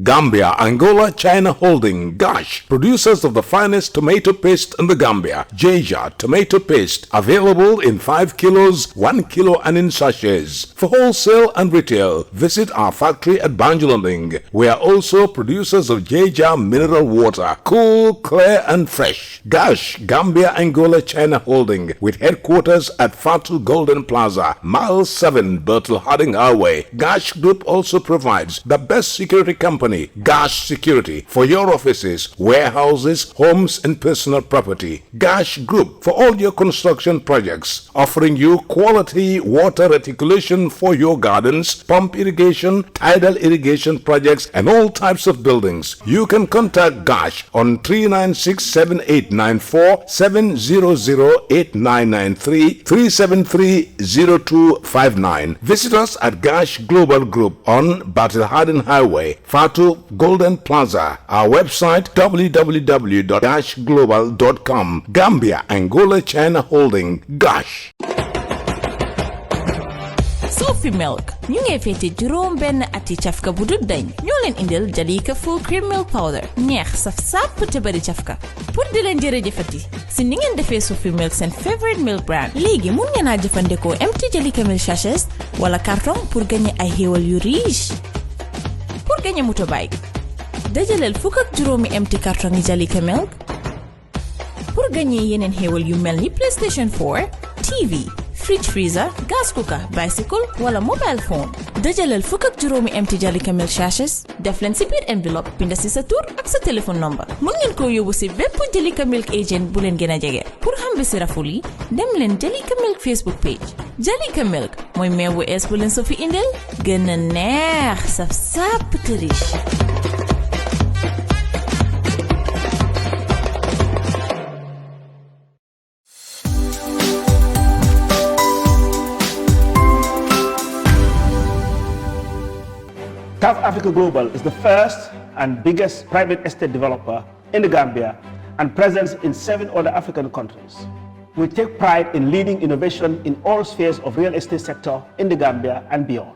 Gambia, Angola, China Holding, Gash, producers of the finest tomato paste in the Gambia. Jaja tomato paste, available in 5 kilos, 1 kilo and in sachets. For wholesale and retail, visit our factory at Banjulonding. We are also producers of Jaja mineral water, cool, clear and fresh. Gash, Gambia, Angola, China Holding, with headquarters at Fatu Golden Plaza, Mile 7, Bertel Harding Highway. Gash Group also provides the best security company, Gash Security, for your offices, warehouses, homes and personal property. Gash Group for all your construction projects, offering you quality water reticulation for your gardens, pump irrigation, tidal irrigation projects and all types of buildings. You can contact Gash on 396-7894, 700-8993, 373-0259. Visit us at Gash Global Group on Bertel Harding Highway, Fatu Golden Plaza. Our website www.gashglobal.com. Gambia, Angola, China Holding, Gash. Sophie Milk ñu ngi fété juróom benn ati cafka bu dul dañ ñoo leen indil Jalika full cream milk powder neex saf sàpp te bari cafka pour di leen jërëjëfati si ni ngeen defee Sophie Milk seen favorite milk brand léegi mun ngeen a jëfandikoo empty Jalika milk sachets wala carton pour gagner ay xéewal yu riche. Pour gagner motorbike dajaleel fukk ak juróomi empty carton yi Jalika milk pour gagner yeneen xéewal yu mel ni PlayStation 4, TV, fridge freezer, gas cooker, bicycle wala mobile phone. dajaleel fukk ak juróomi empty Jalika milk sachets def leen si biir enveloppe binda si sa tur ak sa téléphone number. mun ngeen ko yóbbu si bépp Jalika milk agent bu leen gën a jege. pour xam bi si raful yi dem leen Jalika milk Facebook page. Jalika milk mooy meew bu ees bu leen so fi indil gën a neex saf sàpp te riche. South Africa Global is the first and biggest private estate developer in the Gambia and present in 7 other African countries. We take pride in leading innovation in all spheres of real estate sector in the Gambia and beyond.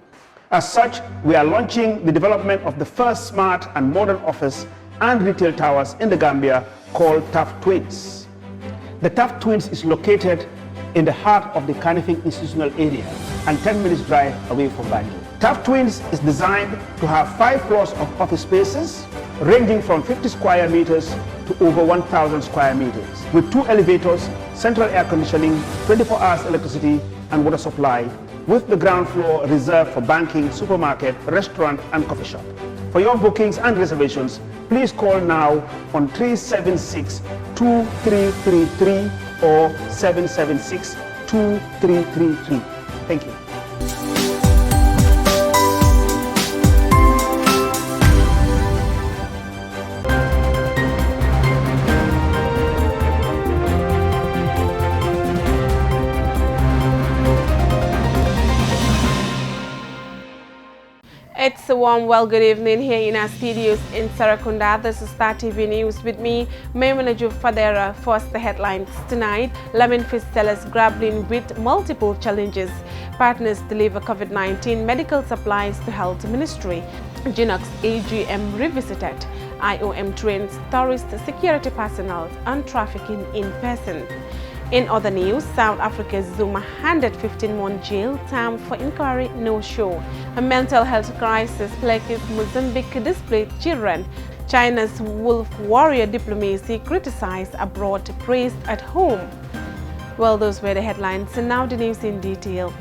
As such, we are launching the development of the first smart and modern office and retail towers in the Gambia called TAF Twins. The TAF Twins is located in the heart of the Kanifing institutional area and 10 minutes drive away from Banjul. TAF Twins is designed to have 5 floors of office spaces ranging from 50 square meters to over 1,000 square meters with 2 elevators, central air conditioning, 24 hours electricity and water supply, with the ground floor reserved for banking, supermarket, restaurant and coffee shop. For your bookings and reservations, please call now on 376-2333 or 776-2333. Thank you. It's a warm good evening here in our studios in Sarakunda. This is Star TV News with me, Maimuna Fadera. First, the headlines tonight. Lamin fish sellers grappling with multiple challenges. Partners deliver COVID-19 medical supplies to Health Ministry. Genox AGM revisited. IOM trains tourist security personnel on trafficking in person. In other news, South Africa's Zuma handed 15-month jail term for inquiry no-show. A mental health crisis plagues Mozambique displaced children. China's wolf warrior diplomacy criticized abroad, praised at home. Well, those were the headlines, and now the news in detail.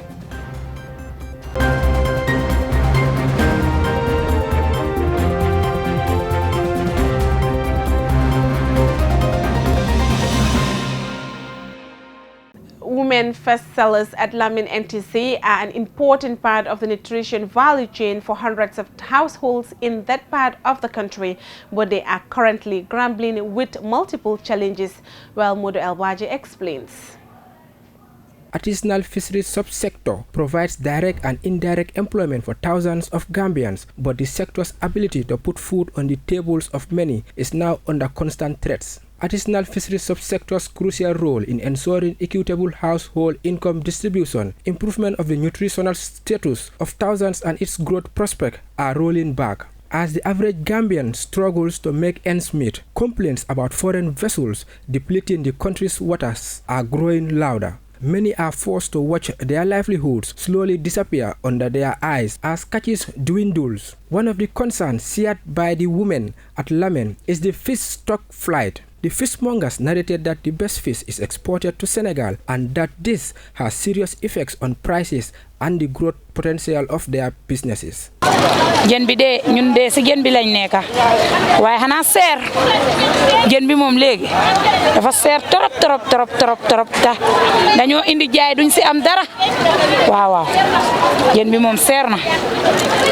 Women first sellers at Lamin NTC are an important part of the nutrition value chain for hundreds of households in that part of the country, but they are currently grappling with multiple challenges. Well, Modo Elwaji explains. Artisanal fisheries subsector provides direct and indirect employment for thousands of Gambians, but the sector's ability to put food on the tables of many is now under constant threats. Artisanal fisheries subsector's crucial role in ensuring equitable household income distribution, improvement of the nutritional status of thousands and its growth prospect are rolling back. As the average Gambian struggles to make ends meet, complaints about foreign vessels depleting the country's waters are growing louder. Many are forced to watch their livelihoods slowly disappear under their eyes as catches dwindles. One of the concerns shared by the women at Lamen is the fish stock flight. The fishmongers narrated that the best fish is exported to Senegal and that this has serious effects on prices and the growth potential of their businesses. Jën bi de ñun de ci jën bi lañ nekka waaye xanaa seer jën bi moom léegi dafa seer trop ta dañoo indi jaay duñ ci am dara waaw jën bi moom seer na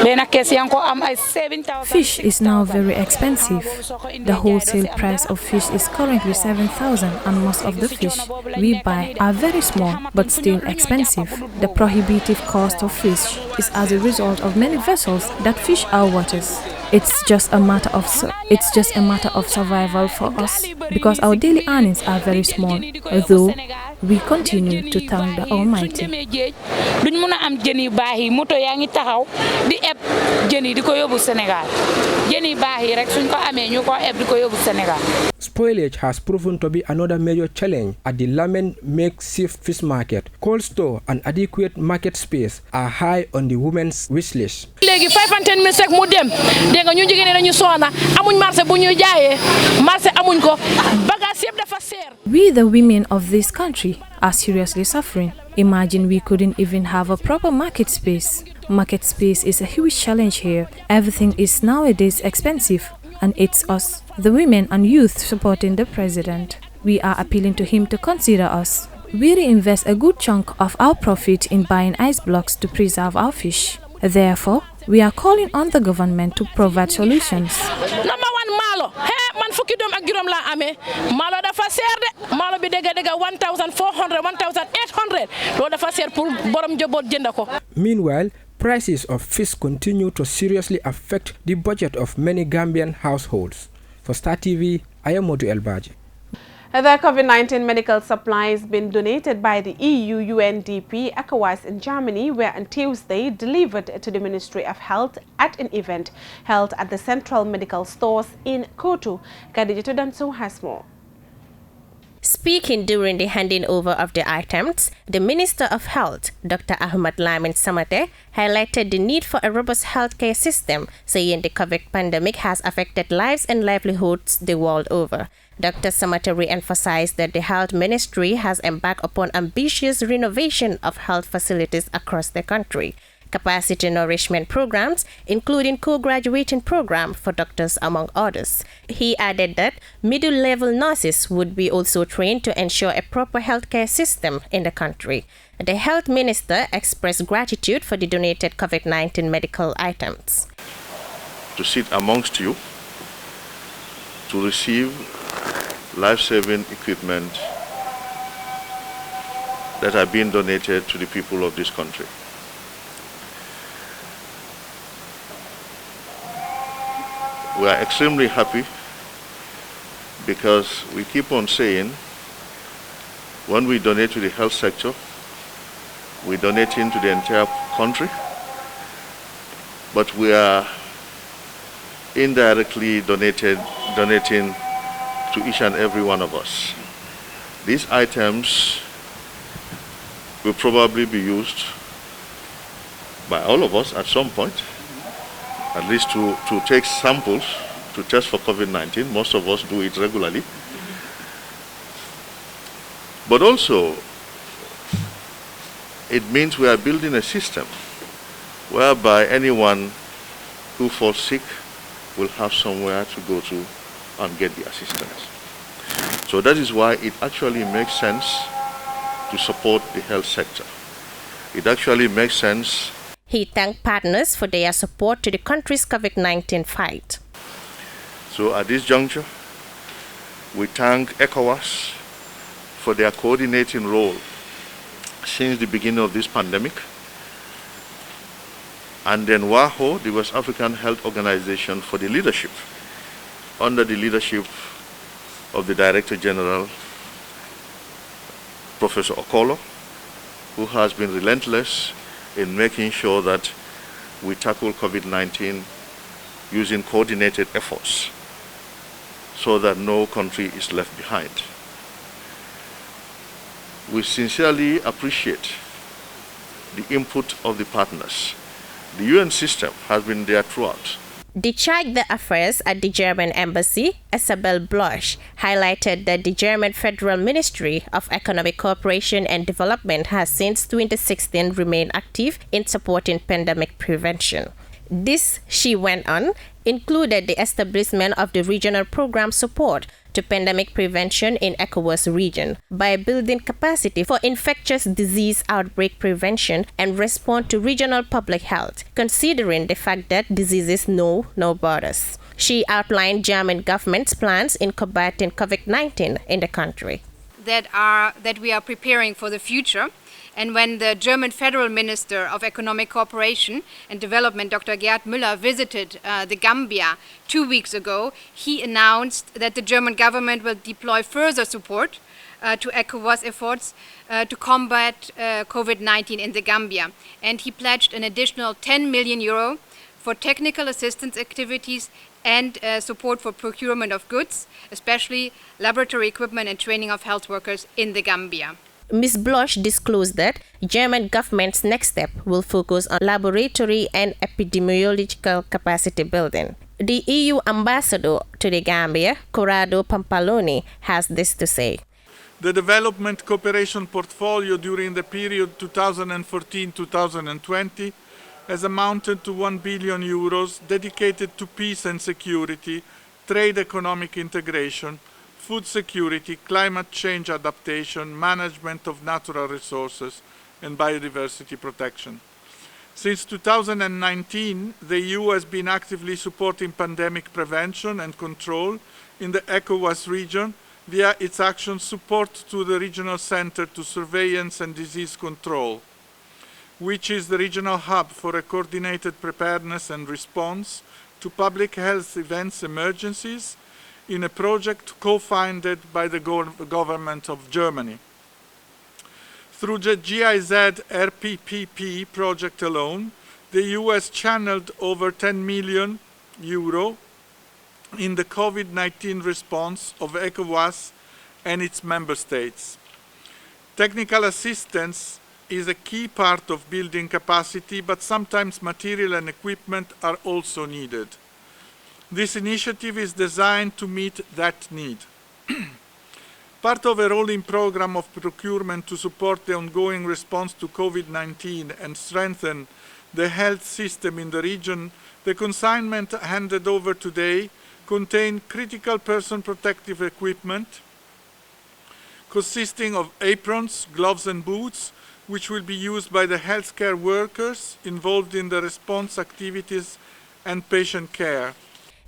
benn kees yaa ngi ko am ay 7,000. Fish is now very expensive. The wholesale price of fish is currently 7,000 and most of the fish we buy are very small but still expensive. The prohibitive cost of fish is as a result of many vessels that fish our waters. It's just a matter of survival for us because our daily earnings are very small, though we continue to thank the Almighty. Duñ mëna am jën yu baax yi moto yaa ngi taxaw di eb jën yi di ko yóbbu Sénégal jën yu baax yi rek suñ ko amee ñu ko eb di ko yóbbu Sénégal. Spoilage has proven to be another major challenge at the Lamen makeshift fish market. Cold store and adequate market space are high on the women's wish list. Léegi 5 and 10 minutes rek mu dem dégg nga ñu jigéen dañu soona amuñ marché bu ñuy jaayee marché amuñ ko bagage yëpp dafa seer. We the women of this country are seriously suffering. Imagine we couldn't even have a proper market space. Market space is a huge challenge here. Everything is nowadays expensive. And it's us, the women and youth, supporting the president. We are appealing to him to consider us. We reinvest a good chunk of our profit in buying ice blocks to preserve our fish. Therefore, we are calling on the government to provide solutions. Number one, malo. Hey, man fukki dom ak juroom la amé. Malo dafa seer de. Malo bi dega 1,400, 1,800. Lo dafa seer pour borom jobot jënd ko. Meanwhile, prices of fish continue to seriously affect the budget of many Gambian households. For Star TV, I am Modu Elbaji. The COVID-19 medical supplies been donated by the EU, UNDP, ECOWAS in Germany were on Tuesday delivered to the Ministry of Health at an event held at the Central Medical Stores in Kotu. Khadija Danso has more. Speaking during the handing over of the items, the Minister of Health, Dr. Ahmad Lamin Samate, highlighted the need for a robust healthcare system, saying the COVID pandemic has affected lives and livelihoods the world over. Dr. Samate re-emphasized that the Health Ministry has embarked upon ambitious renovation of health facilities across the country. Capacity nourishment programs, including co-graduating program for doctors, among others. He added that middle-level nurses would be also trained to ensure a proper healthcare system in the country. The health minister expressed gratitude for the donated COVID-19 medical items. To sit amongst you, to receive life-saving equipment that have been donated to the people of this country. We are extremely happy because we keep on saying when we donate to the health sector, we donate into the entire country, but we are indirectly donating to each and every one of us. These items will probably be used by all of us at some point, at least to take samples to test for COVID-19. Most of us do it regularly. But also, it means we are building a system whereby anyone who falls sick will have somewhere to go to and get the assistance. So that is why it actually makes sense to support the health sector. It actually makes sense. He thanked partners for their support to the country's COVID-19 fight. So at this juncture, we thank ECOWAS for their coordinating role since the beginning of this pandemic. And then WAHO, the West African Health Organization, for the leadership, under the leadership of the Director General, Professor Okolo, who has been relentless in making sure that we tackle COVID-19 using coordinated efforts so that no country is left behind. We sincerely appreciate the input of the partners. The UN system has been there throughout. The charge d'affaires at the German embassy, Isabel Bloch, highlighted that the German Federal Ministry of Economic Cooperation and Development has since 2016 remained active in supporting pandemic prevention. This, she went on, included the establishment of the regional program support to pandemic prevention in ECOWAS region by building capacity for infectious disease outbreak prevention and response to regional public health, considering the fact that diseases know no borders. She outlined German government's plans in combating COVID-19 in the country. That we are preparing for the future. And when the German Federal Minister of Economic Cooperation and Development, Dr. Gerd Müller, visited the Gambia 2 weeks ago, he announced that the German government will deploy further support to ECOWAS efforts to combat COVID-19 in the Gambia. And he pledged an additional 10 million euro for technical assistance activities and support for procurement of goods, especially laboratory equipment and training of health workers in the Gambia. Ms. Bloch disclosed that German government's next step will focus on laboratory and epidemiological capacity building. The EU ambassador to the Gambia, Corrado Pampaloni, has this to say. The development cooperation portfolio during the period 2014-2020 has amounted to 1 billion euros dedicated to peace and security, trade economic integration, food security, climate change adaptation, management of natural resources, and biodiversity protection. Since 2019, the EU has been actively supporting pandemic prevention and control in the ECOWAS region via its action support to the Regional Center to Surveillance and Disease Control, which is the regional hub for a coordinated preparedness and response to public health events emergencies in a project co-funded by the government of Germany. Through the GIZ RPPP project alone, the EU has channeled over 10 million euro in the COVID-19 response of ECOWAS and its member states. Technical assistance is a key part of building capacity, but sometimes material and equipment are also needed. This initiative is designed to meet that need. Part of a rolling program of procurement to support the ongoing response to COVID-19 and strengthen the health system in the region, the consignment handed over today contain critical person protective equipment consisting of aprons, gloves and boots, which will be used by the healthcare workers involved in the response activities and patient care.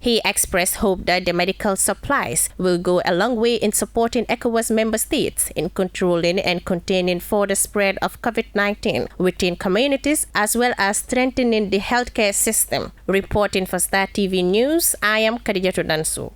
He expressed hope that the medical supplies will go a long way in supporting ECOWAS member states in controlling and containing further spread of COVID-19 within communities, as well as strengthening the healthcare system. Reporting for Star TV News, I am Khadijatu Dansu.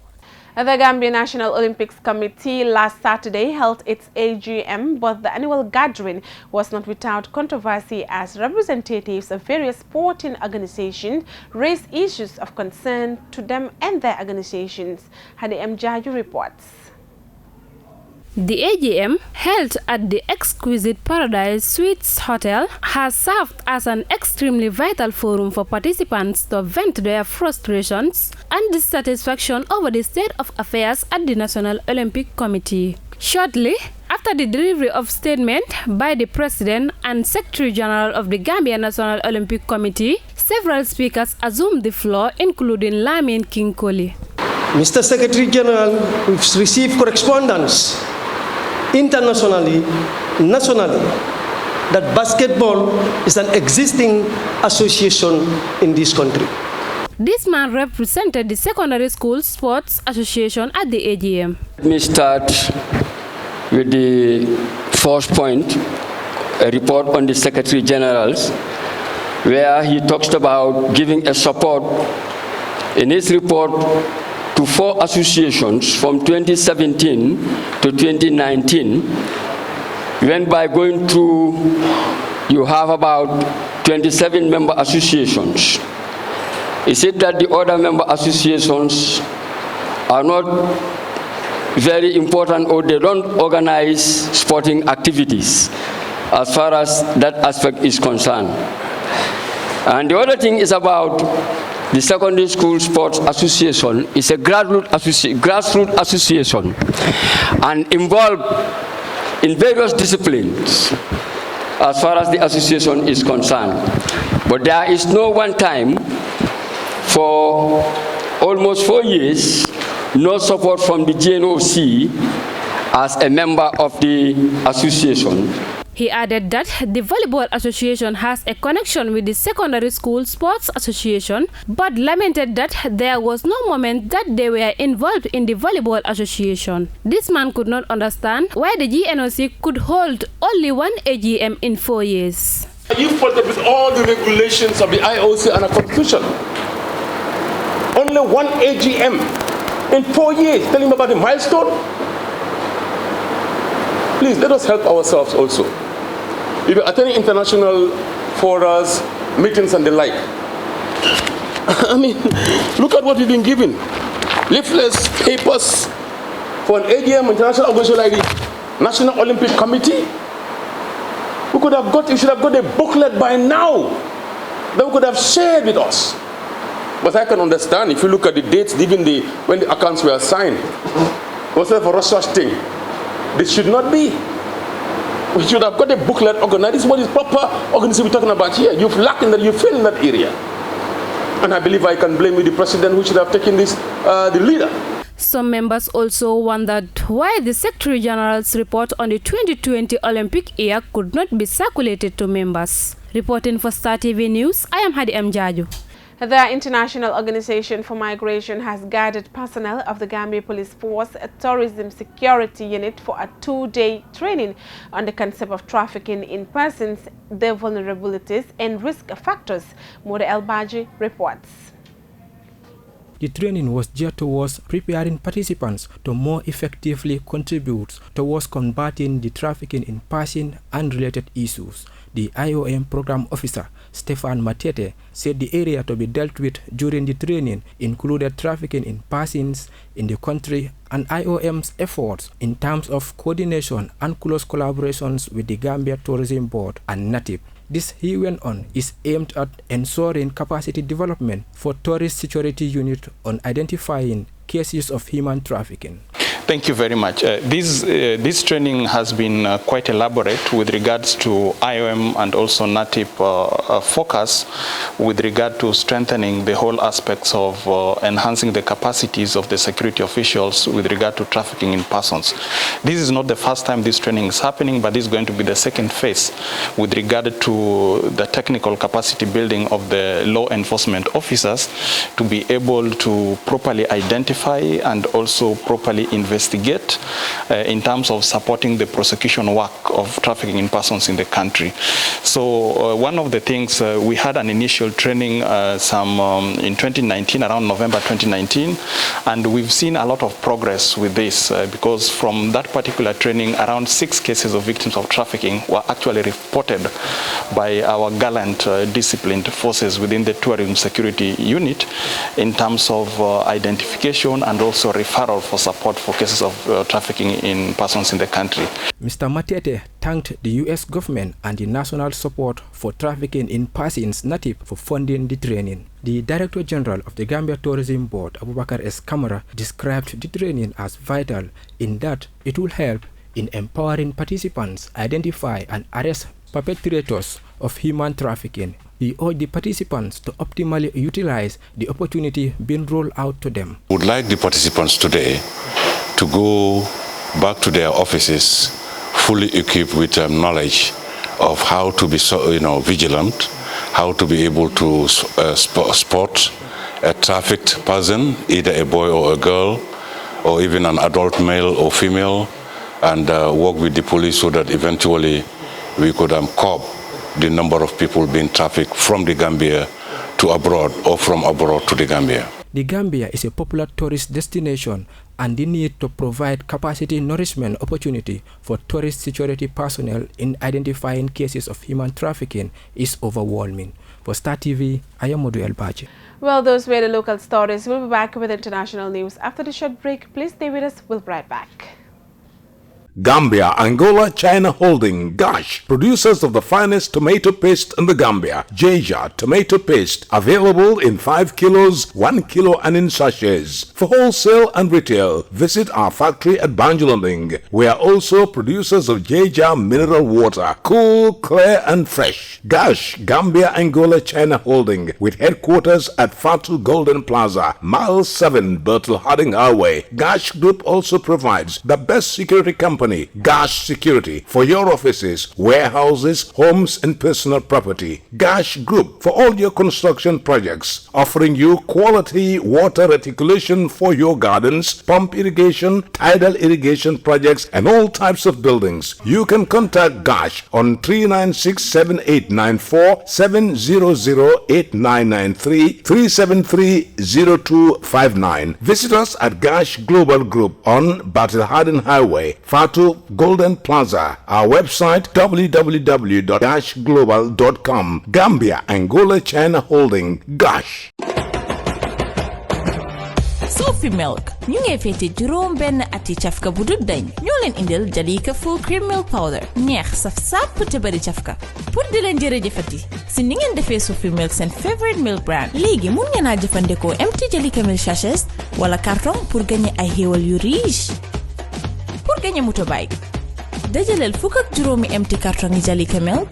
The Gambia National Olympics Committee last Saturday held its AGM, but the annual gathering was not without controversy as representatives of various sporting organizations raised issues of concern to them and their organizations. Hadi M. Jaju reports. The AGM, held at the exquisite Paradise Suites Hotel, has served as an extremely vital forum for participants to vent their frustrations and dissatisfaction over the state of affairs at the National Olympic Committee. Shortly after the delivery of statement by the President and Secretary General of the Gambia National Olympic Committee, several speakers assumed the floor, including Lamin King Koli. Mr. Secretary General, we've received correspondence internationally, nationally, that basketball is an existing association in this country. This man represented the Secondary School Sports Association at the AGM. Let me start with the first point, a report on the Secretary General's, where he talks about giving a support in his report to 4 associations from 2017 to 2019, when by going through, you have about 27 member associations. Is it that the other member associations are not very important, or they don't organize sporting activities as far as that aspect is concerned? And the other thing is about the Secondary School Sports Association. Is a grassroots association and involved in various disciplines as far as the association is concerned. But there is no one time for almost 4 years, no support from the GNOC as a member of the association. He added that the Volleyball Association has a connection with the Secondary School Sports Association, but lamented that there was no moment that they were involved in the Volleyball Association. This man could not understand why the GNOC could hold only one AGM in 4 years. You followed up with all the regulations of the IOC and the Constitution. Only one AGM in 4 years. Tell him about the milestone. Please, let us help ourselves also. If you're attending international forums, meetings and the like, I mean, look at what we've been given. Leaflets, papers for an AGM, international organization like the National Olympic Committee. We could have got, you should have got a booklet by now that we could have shared with us. But I can understand if you look at the dates, even when the accounts were signed, it was sort of a rush thing. This should not be. We should have got a booklet organized. This is what is proper organization we're talking about here. You've lacked in that, you failed in that area. And I believe I can blame the president who should have taken this, the leader. Some members also wondered why the Secretary General's report on the 2020 Olympic year could not be circulated to members. Reporting for Star TV News, I am Hadi M. Jaju. The International Organization for Migration has guided personnel of the Gambia Police Force Tourism Security Unit for a 2-day training on the concept of trafficking in persons, their vulnerabilities and risk factors. Mode El Baji reports. The training was geared towards preparing participants to more effectively contribute towards combating the trafficking in person and related issues. The IOM program officer, Stefan Matete, said the area to be dealt with during the training included trafficking in persons in the country and IOM's efforts in terms of coordination and close collaborations with the Gambia Tourism Board and NATIP. This, he went on, is aimed at ensuring capacity development for tourist security unit on identifying cases of human trafficking. Thank you very much. This training has been quite elaborate with regards to IOM and also NATIP focus with regard to strengthening the whole aspects of enhancing the capacities of the security officials with regard to trafficking in persons. This is not the first time this training is happening, but this is going to be the second phase with regard to the technical capacity building of the law enforcement officers to be able to properly identify and also properly investigate in terms of supporting the prosecution work of trafficking in persons in the country. So one of the things, we had an initial training in 2019, around November 2019, and we've seen a lot of progress with this because from that particular training, around 6 cases of victims of trafficking were actually reported by our gallant disciplined forces within the tourism security unit in terms of identification and also referral for support for cases of trafficking in persons in the country. Mr. Matete thanked the U.S. government and the National Support for Trafficking in Persons (NATIP) for funding the training. The Director General of the Gambia Tourism Board, Abubakar S. Kamara, described the training as vital in that it will help in empowering participants identify and arrest perpetrators of human trafficking. He urged the participants to optimally utilize the opportunity being rolled out to them. I would like the participants today to go back to their offices fully equipped with knowledge of how to be vigilant, how to be able to spot a trafficked person, either a boy or a girl, or even an adult male or female, and work with the police so that eventually we could curb the number of people being trafficked from the Gambia to abroad or from abroad to the Gambia. The Gambia is a popular tourist destination, and the need to provide capacity nourishment opportunity for tourist security personnel in identifying cases of human trafficking is overwhelming. For Star TV, I am Modu El Baji. Well, those were the local stories. We'll be back with international news. After the short break, please stay with us. We'll be right back. Gambia, Angola, China Holding, Gosh, producers of the finest tomato paste in the Gambia. Jaja tomato paste, available in 5 kilos, 1 kilo and in sachets. For wholesale and retail, visit our factory at Banjulunding. We are also producers of Jaja mineral water, cool, clear and fresh. Gosh, Gambia, Angola, China Holding, with headquarters at Fatu Golden Plaza, Mile 7, Bertel Harding Highway. Gosh Group also provides the best security company, Gosh Security, for your offices, warehouses, homes and personal property. Gosh Group for all your construction projects, offering you quality water reticulation for your gardens, pump irrigation, tidal irrigation projects and all types of buildings. You can contact Gosh on 396-7894, 700-8993, 373-0259. Visit us at Gosh Global Group on Battle Harden Highway, Fatu Golden Plaza. Our website www.goshglobal.com. Gambia, Angola, China Holding, Gosh. Sophie Milk ñu ngi fété juróom benn ati cafka bu dul dañ ñoo leen indil Jalika full cream milk powder neex saf sàpp te bari cafka pour di leen jërëjëfati si ni ngeen defee Sophie Milk seen favorite milk brand léegi mun ngeen a jëfandikoo empty Jalika milk sachets wala carton pour gagner ay xéewal yu riche. Pour gagner motorbike dajaleel fukk ak juróomi empty carton yi Jalika milk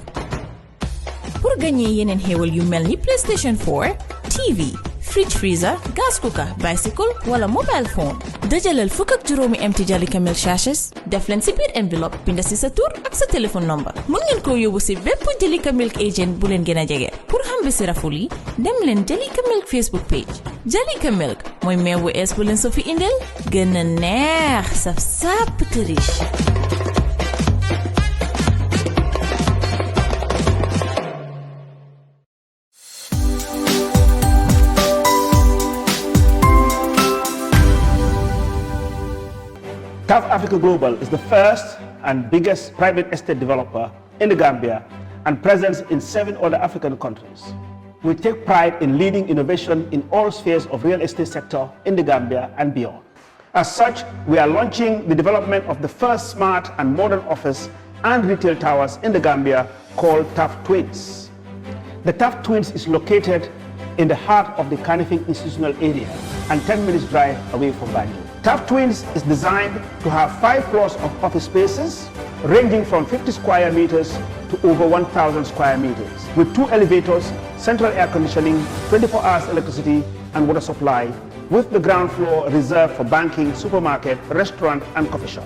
pour gagner yeneen xéewal yu mel ni PlayStation 4, TV, fridge freezer, gas cooker, bicycle wala mobile phone. dajaleel fukk ak juróomi empty Jalika milk sachets def leen si biir enveloppe binda si sa tur ak sa téléphone number. Mun ngeen ko yóbbu si bépp Jalika milk agent bu leen gën a jege. Pour xam bi si raful yi dem leen Jalika milk Facebook page. Jalika milk mooy meew bu ees bu leen so fi indel gën a neex saf sàpp te riche. South Africa Global is the first and biggest private estate developer in the Gambia and present in 7 other African countries. We take pride in leading innovation in all spheres of real estate sector in the Gambia and beyond. As such, we are launching the development of the first smart and modern office and retail towers in the Gambia called TAF Twins. The TAF Twins is located in the heart of the Kanifing institutional area and 10 minutes drive away from Banjul. TAF Twins is designed to have 5 floors of office spaces ranging from 50 square meters to over 1,000 square meters with 2 elevators, central air conditioning, 24 hours electricity and water supply, with the ground floor reserved for banking, supermarket, restaurant and coffee shop.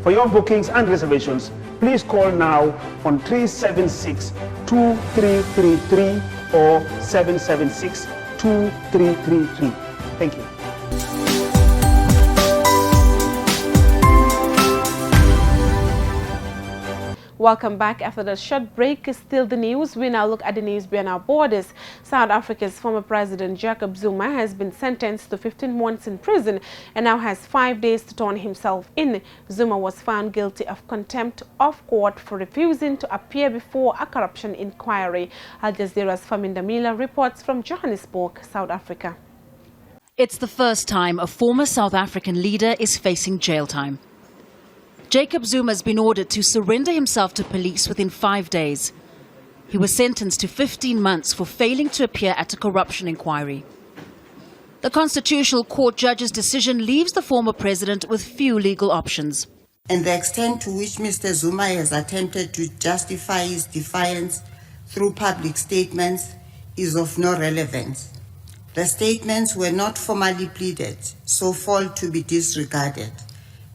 For your bookings and reservations, please call now on 376-2333 or 776-2333. Thank you. Welcome back. After the short break, still the news. We now look at the news beyond our borders. South Africa's former president Jacob Zuma has been sentenced to 15 months in prison and now has 5 days to turn himself in. Zuma was found guilty of contempt of court for refusing to appear before a corruption inquiry. Al Jazeera's Faminda Mila reports from Johannesburg, South Africa. It's the first time a former South African leader is facing jail time. Jacob Zuma has been ordered to surrender himself to police within 5 days. He was sentenced to 15 months for failing to appear at a corruption inquiry. The Constitutional Court judge's decision leaves the former president with few legal options. And the extent to which Mr. Zuma has attempted to justify his defiance through public statements is of no relevance. The statements were not formally pleaded, so fall to be disregarded.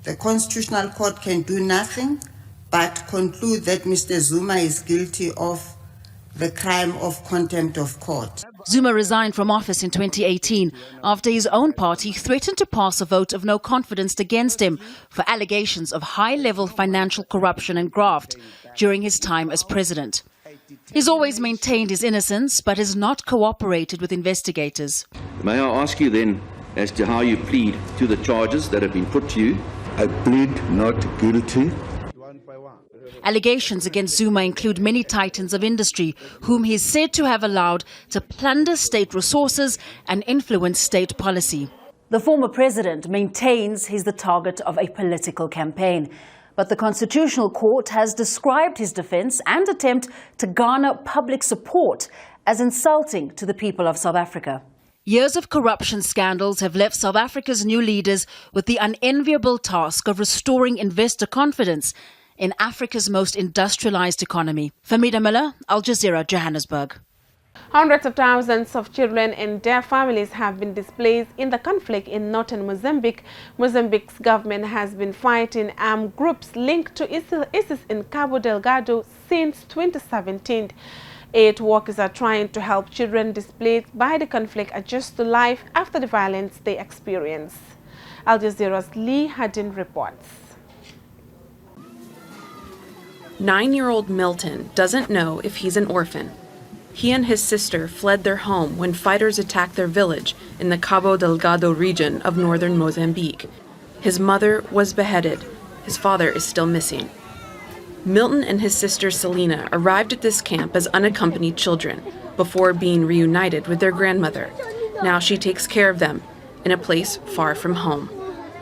The Constitutional Court can do nothing but conclude that Mr. Zuma is guilty of the crime of contempt of court. Zuma resigned from office in 2018 after his own party threatened to pass a vote of no confidence against him for allegations of high-level financial corruption and graft during his time as president. He's always maintained his innocence but has not cooperated with investigators. May I ask you then as to how you plead to the charges that have been put to you? I plead not guilty. Allegations against Zuma include many titans of industry, whom he is said to have allowed to plunder state resources and influence state policy. The former president maintains he's the target of a political campaign. But the Constitutional Court has described his defense and attempt to garner public support as insulting to the people of South Africa. Years of corruption scandals have left South Africa's new leaders with the unenviable task of restoring investor confidence in Africa's most industrialized economy. Famida Miller, Al Jazeera, Johannesburg. Hundreds of thousands of children and their families have been displaced in the conflict in northern Mozambique. Mozambique's government has been fighting armed groups linked to ISIS in Cabo Delgado since 2017. Aid workers are trying to help children displaced by the conflict adjust to life after the violence they experience. Al Jazeera's Lee Haddin reports. 9-year-old Milton doesn't know if he's an orphan. He and his sister fled their home when fighters attacked their village in the Cabo Delgado region of northern Mozambique. His mother was beheaded. His father is still missing. Milton and his sister Selena arrived at this camp as unaccompanied children before being reunited with their grandmother. Now she takes care of them in a place far from home.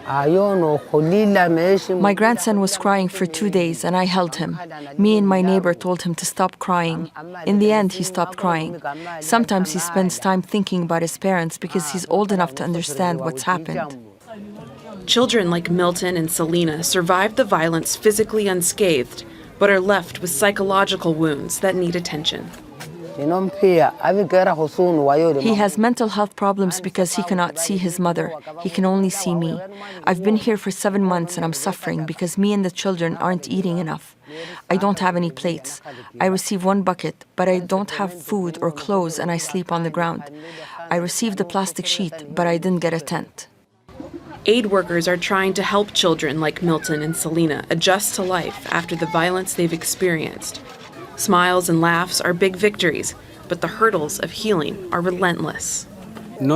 My grandson was crying for 2 days and I held him. Me and my neighbor told him to stop crying. In the end, he stopped crying. Sometimes he spends time thinking about his parents because he's old enough to understand what's happened. Children like Milton and Selena survived the violence physically unscathed, but are left with psychological wounds that need attention. He has mental health problems because he cannot see his mother. He can only see me. I've been here for 7 months and I'm suffering because me and the children aren't eating enough. I don't have any plates. I receive 1 bucket, but I don't have food or clothes and I sleep on the ground. I received a plastic sheet, but I didn't get a tent. Aid workers are trying to help children like Milton and Selena adjust to life after the violence they've experienced. Smiles and laughs are big victories, but the hurdles of healing are relentless. In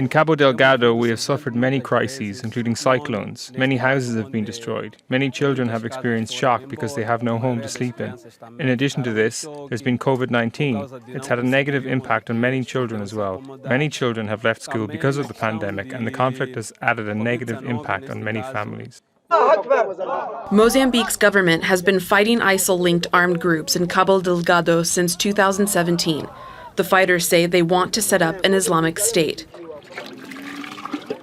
Cabo Delgado, we have suffered many crises, including cyclones. Many houses have been destroyed. Many children have experienced shock because they have no home to sleep in. In addition to this, there's been COVID-19. It's had a negative impact on many children as well. Many children have left school because of the pandemic, and the conflict has added a negative impact on many families. Mozambique's government has been fighting ISIL-linked armed groups in Cabo Delgado since 2017. The fighters say they want to set up an Islamic State.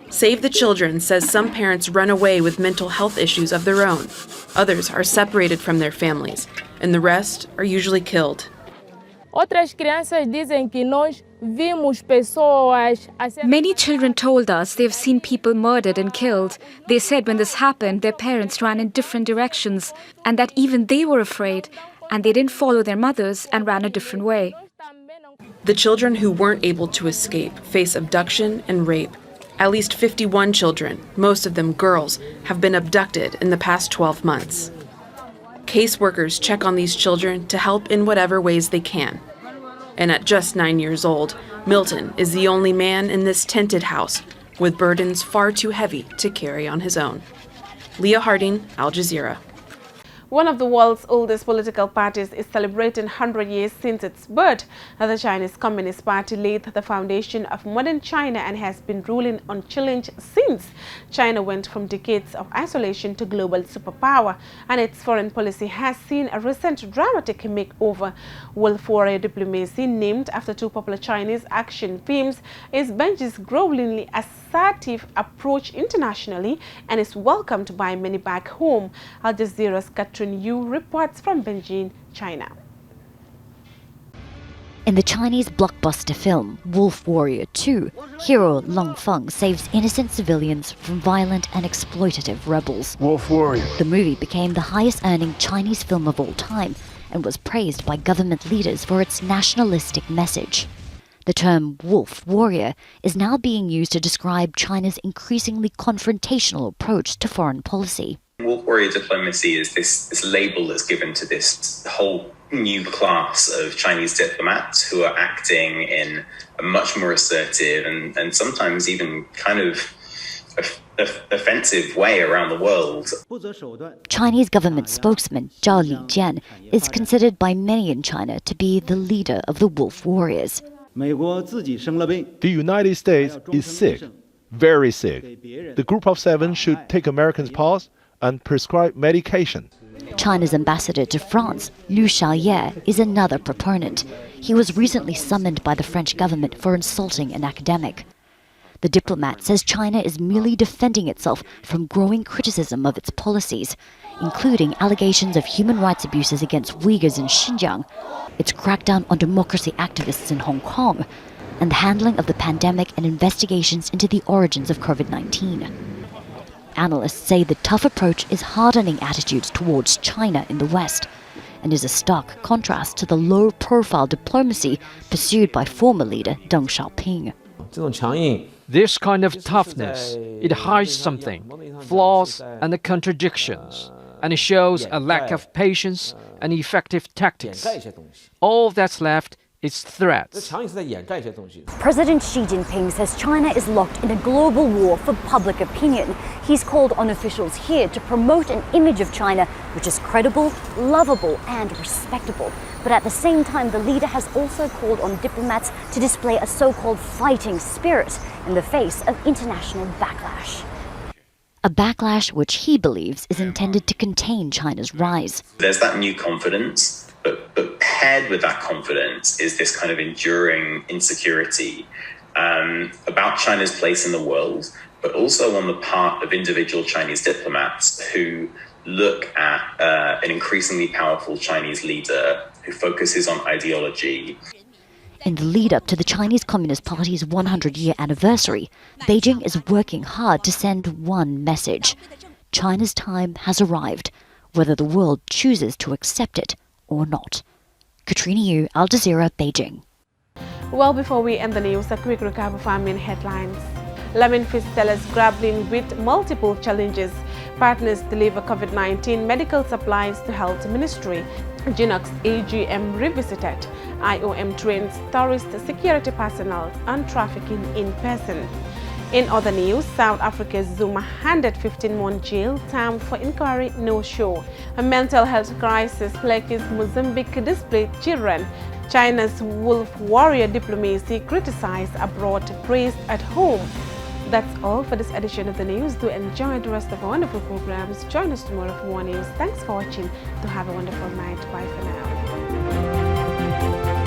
Save the Children says some parents run away with mental health issues of their own. Others are separated from their families, and the rest are usually killed. Many children told us they've seen people murdered and killed. They said when this happened, their parents ran in different directions, and that even they were afraid, and they didn't follow their mothers and ran a different way. The children who weren't able to escape face abduction and rape. At least 51 children, most of them girls, have been abducted in the past 12 months. Caseworkers check on these children to help in whatever ways they can. And at just 9 years old, Milton is the only man in this tented house with burdens far too heavy to carry on his own. Leah Harding, Al Jazeera. One of the world's oldest political parties is celebrating 100 years since its birth. The Chinese Communist Party laid the foundation of modern China and has been ruling unchallenged since. China went from decades of isolation to global superpower, and its foreign policy has seen a recent dramatic makeover. Wolf Warrior Diplomacy, named after 2 popular Chinese action films, is Benji's growingly assertive approach internationally and is welcomed by many back home. Al Jazeera's Katrin Yu reports from Beijing, China. In the Chinese blockbuster film Wolf Warrior 2, hero Long Feng saves innocent civilians from violent and exploitative rebels. Wolf Warrior. The movie became the highest-earning Chinese film of all time and was praised by government leaders for its nationalistic message. The term Wolf Warrior is now being used to describe China's increasingly confrontational approach to foreign policy. Wolf Warrior diplomacy is this label that's given to this whole new class of Chinese diplomats who are acting in a much more assertive and sometimes even kind of offensive way around the world. Chinese government spokesman Zhao Lijian is considered by many in China to be the leader of the wolf warriors. The United States is sick, very sick. The Group of Seven should take Americans' pause and prescribe medication. China's ambassador to France, Liu Xiaoye, is another proponent. He was recently summoned by the French government for insulting an academic. The diplomat says China is merely defending itself from growing criticism of its policies, including allegations of human rights abuses against Uyghurs in Xinjiang, its crackdown on democracy activists in Hong Kong, and the handling of the pandemic and investigations into the origins of COVID-19. Analysts say the tough approach is hardening attitudes towards China in the West and is a stark contrast to the low-profile diplomacy pursued by former leader Deng Xiaoping. This kind of toughness, it hides something, flaws and the contradictions, and it shows a lack of patience and effective tactics. All that's left is threats. President Xi Jinping says China is locked in a global war for public opinion. He's called on officials here to promote an image of China which is credible, lovable and respectable. But at the same time, the leader has also called on diplomats to display a so-called fighting spirit in the face of international backlash. A backlash which he believes is intended to contain China's rise. There's that new confidence, but paired with that confidence is this kind of enduring insecurity about China's place in the world, but also on the part of individual Chinese diplomats who look at an increasingly powerful Chinese leader who focuses on ideology. In the lead-up to the Chinese Communist Party's 100-year anniversary, Beijing is working hard to send one message. China's time has arrived, whether the world chooses to accept it or not. Katrina Yu, Al Jazeera, Beijing. Well, before we end the news, a quick recap of our main headlines. Lemon fish sellers grappling with multiple challenges. Partners deliver COVID-19 medical supplies to Health Ministry. Genox AGM revisited. IOM trains tourist security personnel on trafficking in person. In other news, South Africa's Zuma handed 15-month jail term for inquiry no-show. A mental health crisis plagues Mozambique displaced children. China's wolf warrior diplomacy criticized abroad, praised at home. That's all for this edition of the news. Do enjoy the rest of our wonderful programs. Join us tomorrow for more news. Thanks for watching. Do have a wonderful night. Bye for now.